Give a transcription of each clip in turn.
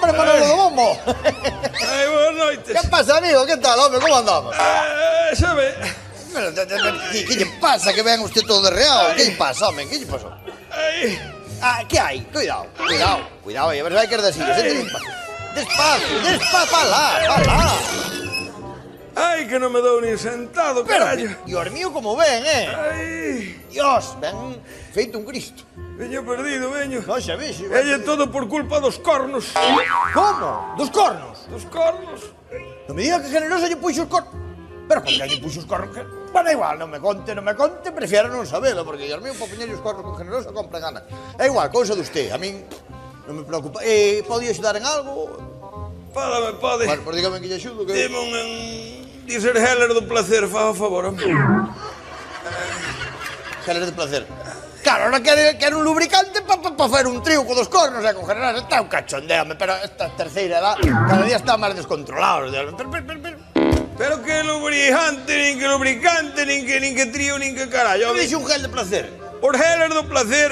Hombre, Manolo do Bombo. Boas noites. Que pasa, amigo? Que tal, hombre? Como andamos? Xa ve. Que lle pasa que ven usted todo derreado? Que lle pasa, hombre? Que lle pasou? Que hai? Cuidado. Cuidado, a ver se vai querer decir. Despacio, palá. Ai, que non me dou nin sentado, carallo. Dios mío, como ven, Ai, Dios, ven feito un Cristo. veño perdido, veño. Non xa vexo. É todo por culpa dos cornos. Como? Dos cornos? Dos cornos. Non me diga que Generosa lle puxo os cornos. Pero por que lle puxo os cornos? Bueno, igual, non me conte, prefiero non sabelo, porque, Dios mío, para poñerlle os cornos con Generosa compra gana. É igual, cousa de usted, a min non me preocupa. Pode axudar en algo? Pádame, pode. Bueno, pues dígame que lle axudo, que... Dime un Diesel Heller do placer, fa a favor, hombre. Heller de placer. Claro, ahora quero un lubricante para facer un trío con dos cornos e con Generosa. Está un cachondeo, pero esta terceira edad cada día está máis descontrolado. Pero que lubricante, nin que trío, nin que carallo. Dixe un gel de placer. Por Heller do placer,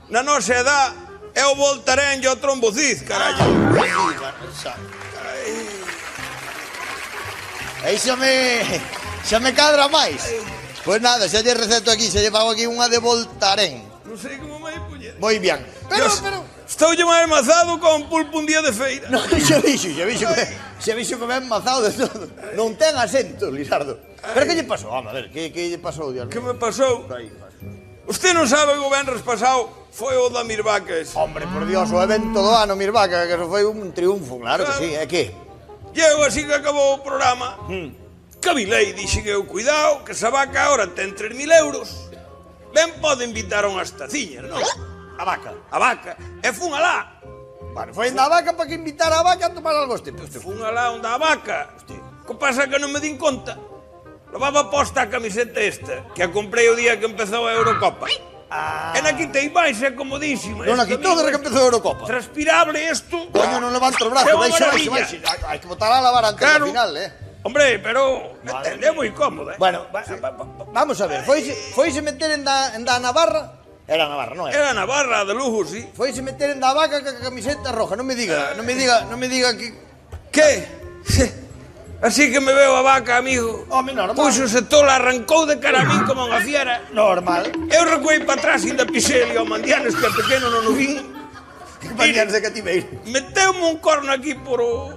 na nosa edad, é o Voltaren e o trombociz, carallo. Aí xa me cadra máis. Pois nada, xa lle receto aquí, xa lle fago aquí unha de Voltaren. Non sei como vai poñer. Moi bien. Pero... Estoulle máis mazado con pulpo un día de feira. Non, xa vixo que ben mazado de todo. Non ten acento, Lisardo. Pero que lle pasou? Home, a ver, que lle pasou, Dios mío? Que me pasou? Usted non sabe que o venres pasado foi o da Mirvaca ese. Hombre, por Dios, o evento do ano Mirvaca, que eso foi un triunfo, claro que sí, é que... Llego así que acabou o programa. Cavilei, dixen eu, cuidado, que esa vaca ahora ten 3.000 euros. Ben pode invitar a unhas taciñas, non? A vaca. A vaca. E fun alá. Bueno, foi a vaca para que invitar a vaca a tomar algo este. Fun alá onde a vaca. Que pasa que non me din conta. Levaba posta a camiseta esta, que a comprei o día que empezou a Eurocopa. E na quitei máis, é comodísima. Non a quitou desde que empezou a Eurocopa. Transpirable isto. Coño, non levanto os brazos, vai. Hai que botar a lavar antes da final, Hombre, pero é moi cómoda. Bueno, vamos a ver, foise meter en da Navarra? Era Navarra, non era? Era Navarra, de lujo, sí. Foise meter en da vaca que a camiseta roja, non me diga que... Que? Así que me veo a vaca, amigo. Home, normal. Puxose tola, arrancou de cara a min como unha fiera. Normal. Eu recuei para atrás, ainda pisei o Mandianes, que é pequeno non o vin. Que Mandianes de cativeiro. Meteume un corno aquí por o...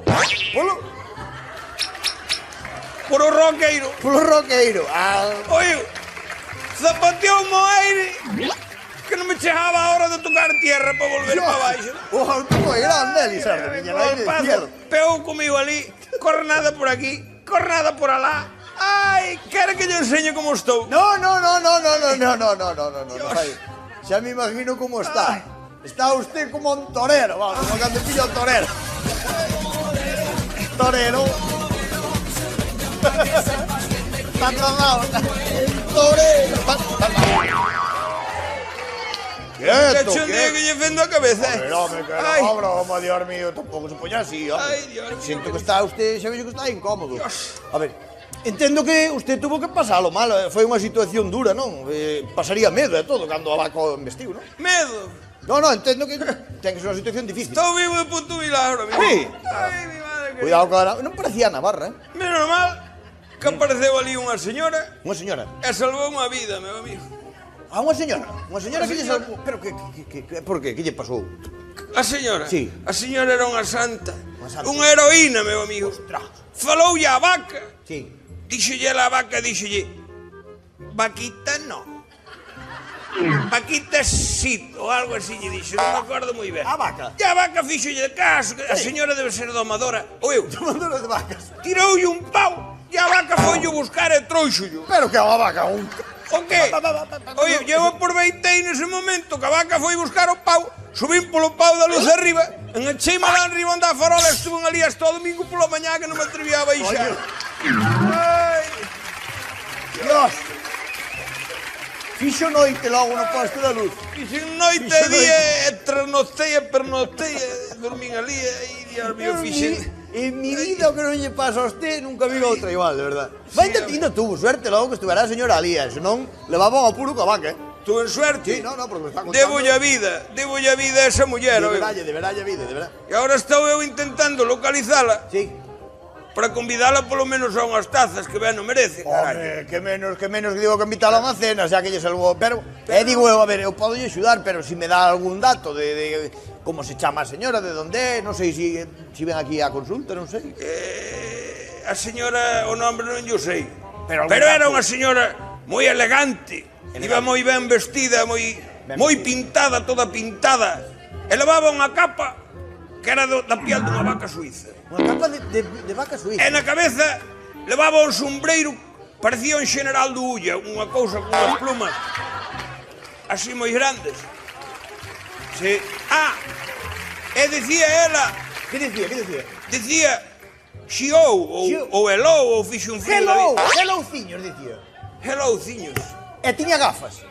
Por o roqueiro. Por o roqueiro. Oye, zapateou mo aire, que non me chegaba a hora de tocar tierra para volver para baixo. O alto foi grande, Lisardo, miña aire de cielo. Pegou comigo ali, cornada por aquí, cornada por alá. Ai, quere que lle enseñe como estou? No. Xa me imagino como está. Está usted como un torero, vamos, como cando pilla un torero. Torero. Está tratado. Torero. Quieto, que lle fendo a cabeza. Home, que no, broma, Dios mío, tampouco se poña así, home. Ai, Dios mío. Siento que está usted, xa vexo que está incómodo. A ver, entendo que usted tuvo que pasalo mal, foi unha situación dura, non? Pasaría medo e todo cando a vaca investiu, non? Medo. No, entendo que ten que ser unha situación difícil. Estou vivo de puto milagro, amigo. Sí. Ai, mi madre querida. Cuidado, cara, non parecía Navarra, Menos mal que apareceu ali unha señora Unha señora. e salvou unha vida, meu amigo. Unha señora? Unha señora que lle salvou... Pero por que? Que lle pasou? A señora? Sí. A señora era unha santa. Unha santa. Unha heroína, meu amigo. Ostras. Faloulle a vaca. Sí. Díxolle a vaca, vaquita no. Vaquita sí, ou algo así lle dixo, non me acordo moi ben. A vaca? E a vaca fixolle caso, a señora debe ser domadora. Ou eu, Tomadora de vacas. tiroulle un pau e a vaca foille buscar e trouxollo. Pero que a vaca, un... O que? Oye, eu aproveitei nese momento que a vaca foi buscar o pau, subín polo pau da luz arriba, engancheime lá arriba onde a farola, estuve ali hasta o domingo pola mañá que non me atrevía a baixar. Ai, Dios. Fixo noite logo no posto da luz. fixen noite e día, e trasnocei e pernocei, e dormín ali, e Dios mío, fixen... En mi vida o que non lle pasa a usted nunca vi outra igual, de verdad. Ainda tuvo suerte logo que estuvera a señora ali, senón levaban ao puro coa vaca, Tú en suerte. Sí, no, porque me está contando. Debolle a vida a esa muller. De verdade, vida, de verdade. E agora estou eu intentando localizala Sí. para convidala polo menos a unhas tazas que ben o merece, Home, carallo. que menos que digo que invitala a unha cena, xa que lle salvou. Pero, digo eu, a ver, eu podo lle axudar, pero si me dá algún dato de como se chama a señora, de onde é, non sei si ven aquí a consulta, non sei. A señora, o nombre non yo sei. Pero Era unha señora moi elegante. Iba moi ben vestida, moi pintada, toda pintada. E levaba unha capa que era da piel dunha vaca suiza. Unha capa de vaca suiza. E na cabeza levaba un sombreiro, parecía un general do Ulla, unha cousa con unhas plumas así moi grandes. Sí. E dicía ela... Que dicía? Dicía xiou, ou helou, ou fixo un frío da vida. Helouciños, dicía. Helouciños. E tiña gafas.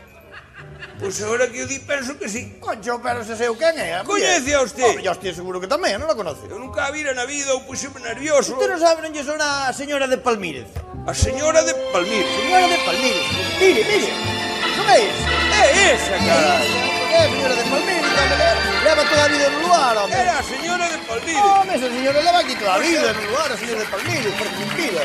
Pois agora que eu di, penso que sí. Concho, pero se sei quen é. Coñece a usted? Home, eu estou seguro que tamén, non la conoce. Eu nunca a vira na vida, ou puxeme nervioso. Usted non sabe, non lle sona a señora de Palmírez. A señora de Palmiro. Señora de Palmírez. Mire. Non é esa? É esa, cara. É a señora de Palmírez, home, leva toda a vida no lugar, home. Era a señora de Palmiro. Home, esa señora leva aquí toda a vida no lugar, a señora de Palmírez, porque mentira.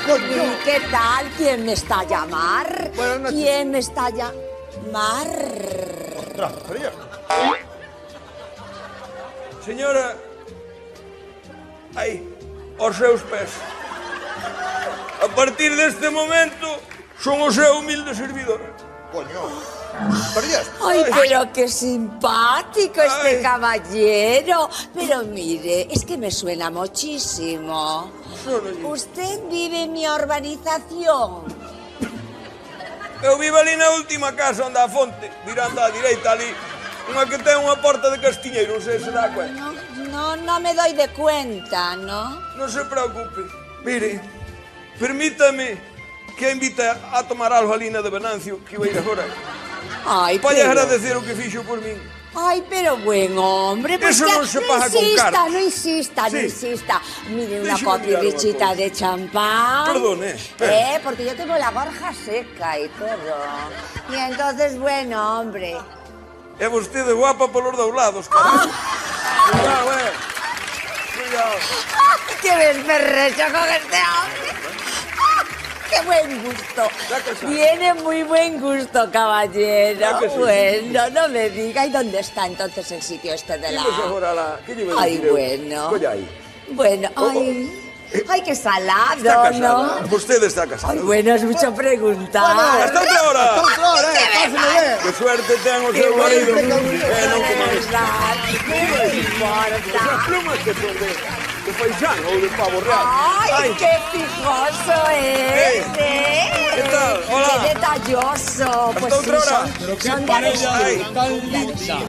Coño. ¿Y qué tal? ¿Quién me está a llamar? Buenas noches. ¿Quién me está a llamar? Ostras, pero ya. Señora, aí, aos seus pés. A partir deste momento, son o seu humilde servidor. Coño. Pero ya. Ay, pero qué simpático este caballero. Pero mire, es que me suena muchísimo. Usted vive en mi urbanización. Eu vivo ali na última casa onde a fonte, virando á direita ali, unha que ten unha porta de castiñeiro, non sei se dá cuenta. No me doy de cuenta, ¿no? Non se preocupe. Mire, permítame que a invite a tomar algo a Lina de Venancio, que vai ir agora. Ay, Vai pero... agradecer o que fixo por min. Ay, pero buen hombre, pues Eso ya, non se paga con cartas. No insista. Mire, una Déxeme mirar copidichita unha de champán. Perdone, espera. Porque yo tengo la gorja seca y todo. Y entonces, bueno, hombre. É vostede guapa polos dous lados, cara. Cuidado, Cuidado. ¡Qué desperrecho con este hombre! ¡Qué buen gusto! Tiene muy buen gusto, caballero. Sí. Bueno, no me diga. ¿Y dónde está entonces el sitio este de la...? Ay, bueno. Bueno, ay, qué salado, Está casado. ¿no? Vostede está casado. Ay, bueno, es mucho preguntar. Hasta outra hora. Pásale ben. Que suerte ten o seu marido. Non que máis. verdad, ¿qué me importa? Esas plumas que son de paisano ou de pavo real. ¡Ay, qué fijoso es! ¿Qué tal? Hola. ¡Qué detalloso! Pues Hasta sí, otra hora. son de Ay. avestruz.